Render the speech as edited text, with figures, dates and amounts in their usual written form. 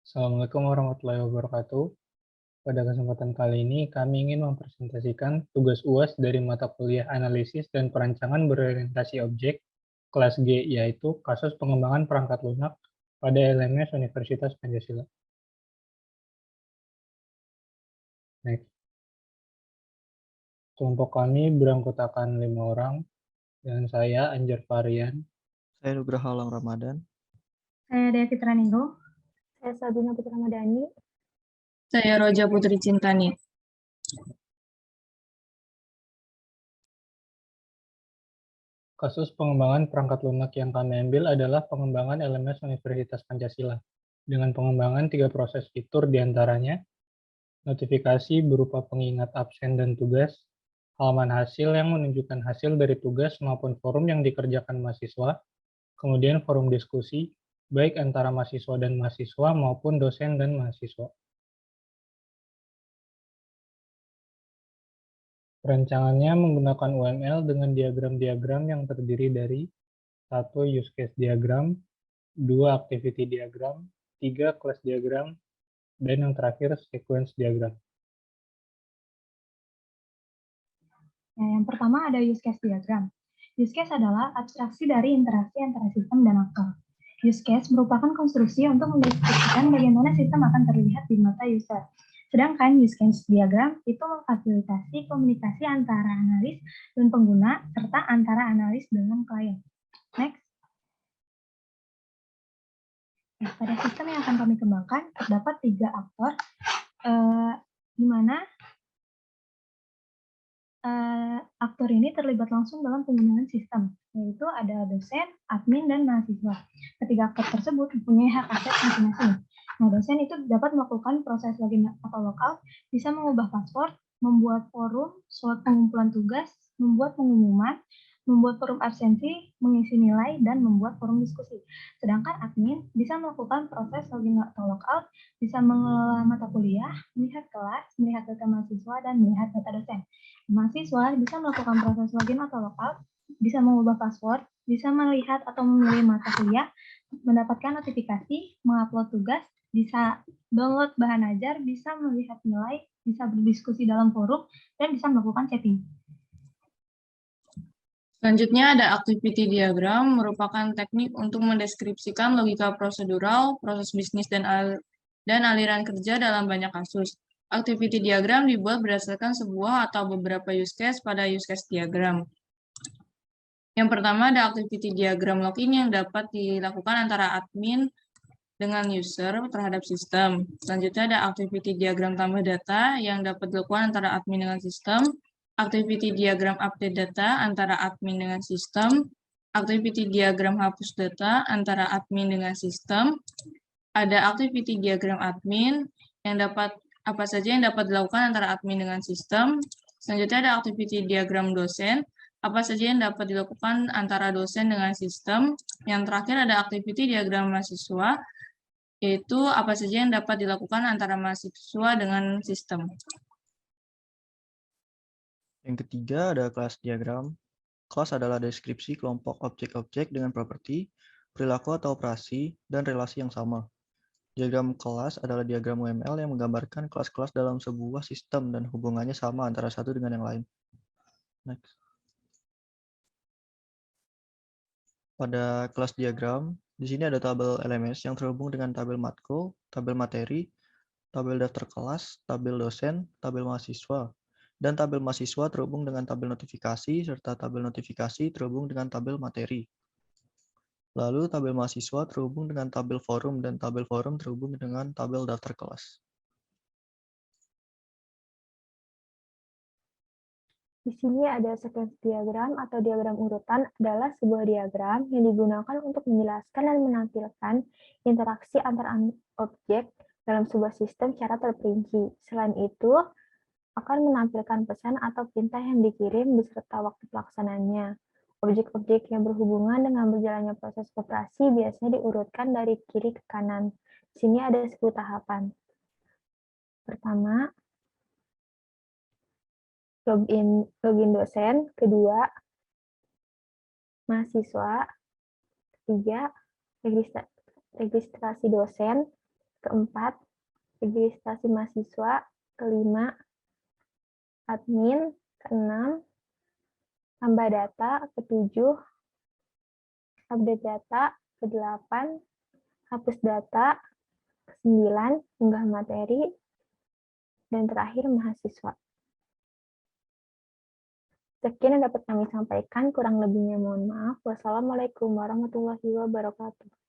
Assalamualaikum warahmatullahi wabarakatuh. Pada kesempatan kali ini, kami ingin mempresentasikan tugas UAS dari mata kuliah Analisis dan Perancangan Berorientasi Objek kelas G, yaitu kasus pengembangan perangkat lunak pada LMS Universitas Pancasila. Next. Kelompok kami beranggotakan 5 orang, dan saya Anjar Varian. Saya Nugraha Alam Ramadan. Saya Dea Fitra Ninggo. Saya Sabina Putri Ramadhani. Saya Roja Putri Cintani. Kasus pengembangan perangkat lunak yang kami ambil adalah pengembangan LMS Universitas Pancasila, dengan pengembangan 3 proses fitur diantaranya, notifikasi berupa pengingat absen dan tugas, halaman hasil yang menunjukkan hasil dari tugas maupun forum yang dikerjakan mahasiswa, kemudian forum diskusi, baik antara mahasiswa dan mahasiswa maupun dosen dan mahasiswa. Perancangannya menggunakan UML dengan diagram-diagram yang terdiri dari 1. Use case diagram, 2. Activity diagram, 3. Class diagram, dan yang terakhir sequence diagram. Yang pertama ada use case diagram. Use case adalah abstraksi dari interaksi antara sistem dan aktor. Use case merupakan konstruksi untuk mendeskripsikan bagaimana sistem akan terlihat di mata user. Sedangkan use case diagram itu memfasilitasi komunikasi antara analis dan pengguna, serta antara analis dengan klien. Next. Nah, pada sistem yang akan kami kembangkan, terdapat 3 aktor, di mana aktor ini terlibat langsung dalam penggunaan sistem, yaitu ada dosen, admin, dan mahasiswa. Ketiga aktor tersebut mempunyai hak akses masing-masing. Nah, dosen itu dapat melakukan proses login atau logout, bisa mengubah password, membuat forum, slot pengumpulan tugas, membuat pengumuman, membuat forum absensi, mengisi nilai, dan membuat forum diskusi. Sedangkan admin bisa melakukan proses login atau logout, bisa mengelola mata kuliah, melihat kelas, melihat data mahasiswa, dan melihat data dosen. Mahasiswa bisa melakukan proses login atau logout, bisa mengubah password, bisa melihat atau memilih mata kuliah, mendapatkan notifikasi, mengupload tugas, bisa download bahan ajar, bisa melihat nilai, bisa berdiskusi dalam forum, dan bisa melakukan chatting. Selanjutnya ada activity diagram, merupakan teknik untuk mendeskripsikan logika prosedural, proses bisnis, dan aliran kerja dalam banyak kasus. Activity diagram dibuat berdasarkan sebuah atau beberapa use case pada use case diagram. Yang pertama ada activity diagram login yang dapat dilakukan antara admin dengan user terhadap sistem. Selanjutnya ada activity diagram tambah data yang dapat dilakukan antara admin dengan sistem. Activity diagram update data antara admin dengan sistem. Activity diagram hapus data antara admin dengan sistem. Ada activity diagram admin yang dapat apa saja yang dapat dilakukan antara admin dengan sistem. Selanjutnya ada activity diagram dosen, apa saja yang dapat dilakukan antara dosen dengan sistem. Yang terakhir ada activity diagram mahasiswa, yaitu apa saja yang dapat dilakukan antara mahasiswa dengan sistem. Yang ketiga ada kelas diagram. Kelas adalah deskripsi kelompok objek-objek dengan properti, perilaku atau operasi, dan relasi yang sama. Diagram kelas adalah diagram UML yang menggambarkan kelas-kelas dalam sebuah sistem dan hubungannya sama antara satu dengan yang lain. Next. Pada kelas diagram, di sini ada tabel LMS yang terhubung dengan tabel matkul, tabel materi, tabel daftar kelas, tabel dosen, tabel mahasiswa, dan tabel mahasiswa terhubung dengan tabel notifikasi, serta tabel notifikasi terhubung dengan tabel materi. Lalu tabel mahasiswa terhubung dengan tabel forum, dan tabel forum terhubung dengan tabel daftar kelas. Di sini ada sequence diagram atau diagram urutan adalah sebuah diagram yang digunakan untuk menjelaskan dan menampilkan interaksi antar objek dalam sebuah sistem secara terperinci. Selain itu, akan menampilkan pesan atau perintah yang dikirim beserta waktu pelaksananya. Objek-objek yang berhubungan dengan berjalannya proses operasi biasanya diurutkan dari kiri ke kanan. Di sini ada 10 tahapan. Pertama, login dosen. Kedua, mahasiswa. Ketiga, registrasi dosen. keempat, registrasi mahasiswa. Kelima, admin. Keenam, tambah data. Ketujuh, update data. Kedelapan, hapus data. Kesembilan, unggah materi. Dan terakhir, mahasiswa. Sekian yang dapat kami sampaikan, kurang lebihnya mohon maaf. Wassalamualaikum warahmatullahi wabarakatuh.